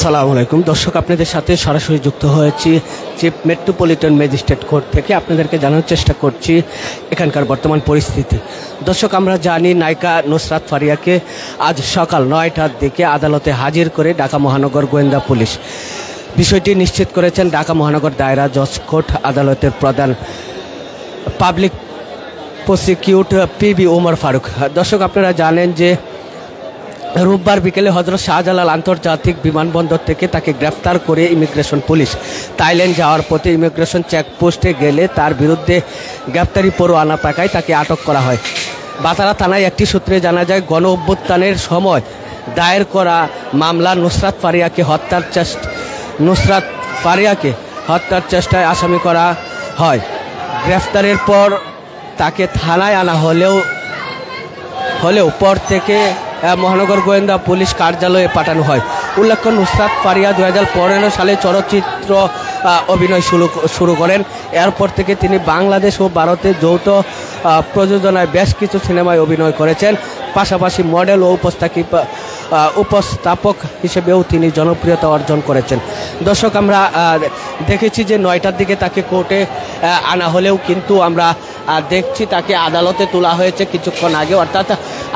আসসালামু আলাইকুম দর্শক, আপনাদের সাথে সরাসরি যুক্ত হয়েছি চিফ মেট্রোপলিটন ম্যাজিস্ট্রেট কোর্ট থেকে। আপনাদেরকে জানানোর চেষ্টা করছি এখানকার বর্তমান পরিস্থিতি। দর্শক, আমরা জানি নায়িকা নুসরাত ফারিয়াকে আজ সকাল 9টার দিকে আদালতে হাজির করে ঢাকা মহানগর গোয়েন্দা পুলিশ। বিষয়টি নিশ্চিত করেছেন ঢাকা মহানগর দায়রা জজ কোর্ট আদালতের প্রধান public prosecutor PB Omar Faruk. দর্শক, আপনারা জানেন যে রোববার বিকেলে হযরত শাহজালাল আন্তর্জাতিক বিমানবন্দর থেকে তাকে গ্রেফতার করে ইমিগ্রেশন পুলিশ থাইল্যান্ড যাওয়ার পথে ইমিগ্রেশন চেকপোস্টে গেলে তার বিরুদ্ধে গ্রেফতারি পরোয়ানা পাকায় তাকে আটক করা হয়। বাতারা থানায় একটি সূত্রে জানা যায়, গণ অভ্যুত্থানের সময় দায়ের করা মামলা নুসরাত ফারিয়াকে হত্যার চেষ্টায় আসামি করা হয়। গ্রেফতারের পর তাকে থানায় আনা হলেও পর থেকে মহানগর গোয়েন্দা পুলিশ কার্যালয়ে পাঠানো হয়। উল্লেখ্য, নুসরাত ফারিয়া 2015 সালে চলচ্চিত্র অভিনয় শুরু করেন। এরপর থেকে তিনি বাংলাদেশ ও ভারতে যৌথ প্রযোজনায় বেশ কিছু সিনেমায় অভিনয় করেছেন। পাশাপাশি মডেল ও উপস্থাপক হিসেবেও তিনি জনপ্রিয়তা অর্জন করেছেন। দর্শক, আমরা দেখেছি যে 9টার দিকে তাকে কোর্টে আনা হলেও কিন্তু আমরা দেখছি তাকে আদালতে তোলা হয়েছে কিছুক্ষণ আগে, অর্থাৎ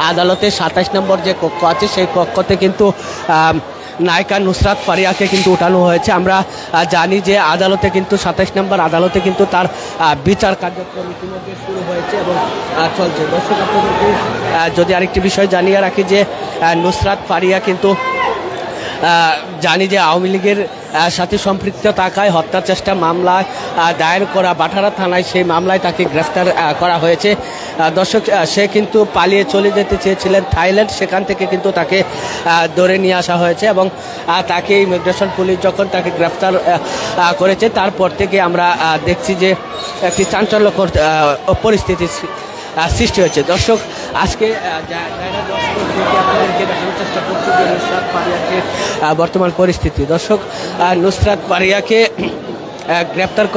আদালতে 27 নম্বর যে কক্ষ আছে সেই কক্ষতে কিন্তু নায়িকা নুসরাত ফারিয়াকে কিন্তু উঠানো হয়েছে। আমরা জানি যে আদালতে কিন্তু 27 নম্বর আদালতে কিন্তু তার বিচার কার্যক্রম ইতিমধ্যে শুরু হয়েছে এবং চলছে। দর্শক, আপনাদেরকে যদি আরেকটি বিষয় জানিয়ে রাখি যে নুসরাত ফারিয়া কিন্তু জানি যে আওয়ামী লীগের সাথে সম্পৃক্ত থাকায় হত্যা চেষ্টা মামলায় দায়ের করা বাটারা থানায় সেই মামলায় তাকে গ্রেফতার করা হয়েছে। দর্শক, সে কিন্তু পালিয়ে চলে যেতে চেয়েছিলেন থাইল্যান্ড, সেখান থেকে কিন্তু তাকে ধরে নিয়ে আসা হয়েছে এবং তাকে ইমিগ্রেশন পুলিশ যখন তাকে গ্রেফতার করেছে তারপর থেকে আমরা দেখছি যে একটি চাঞ্চল্যকর পরিস্থিতি সৃষ্টি হয়েছে। দর্শক, আজকে আপনাদেরকে দেখানোর চেষ্টা করছি যে নুসরাত ফারিয়াকে বর্তমান পরিস্থিতি। দর্শক, নুসরাত ফারিয়াকে গ্রেফতার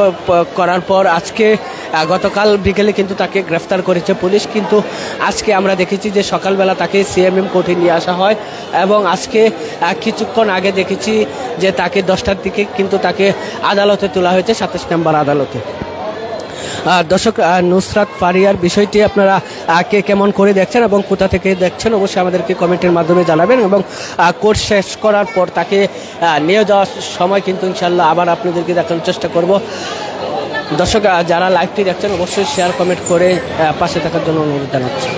করার পর আজকে গতকাল বিকেলে কিন্তু তাকে গ্রেফতার করেছে পুলিশ, কিন্তু আজকে আমরা দেখেছি যে সকালবেলা তাকে সিএমএম কোর্টে নিয়ে আসা হয় এবং আজকে কিছুক্ষণ আগে দেখেছি যে তাকে 10টার দিকে কিন্তু তাকে আদালতে তোলা হয়েছে, 27 নম্বর আদালতে। দর্শক, নুসরাত ফারিয়ার বিষয়টি আপনারা কে কেমন করে দেখছেন এবং কোথা থেকে দেখছেন অবশ্যই আমাদেরকে কমেন্টের মাধ্যমে জানাবেন এবং কোর্স শেষ করার পর তাকে নিয়ে যাওয়ার সময় কিন্তু ইনশাল্লাহ আবার আপনাদেরকে দেখানোর চেষ্টা করব। দর্শক, যারা লাইভটি দেখছেন অবশ্যই শেয়ার কমেন্ট করে পাশে থাকার জন্য অনুরোধ জানাচ্ছি।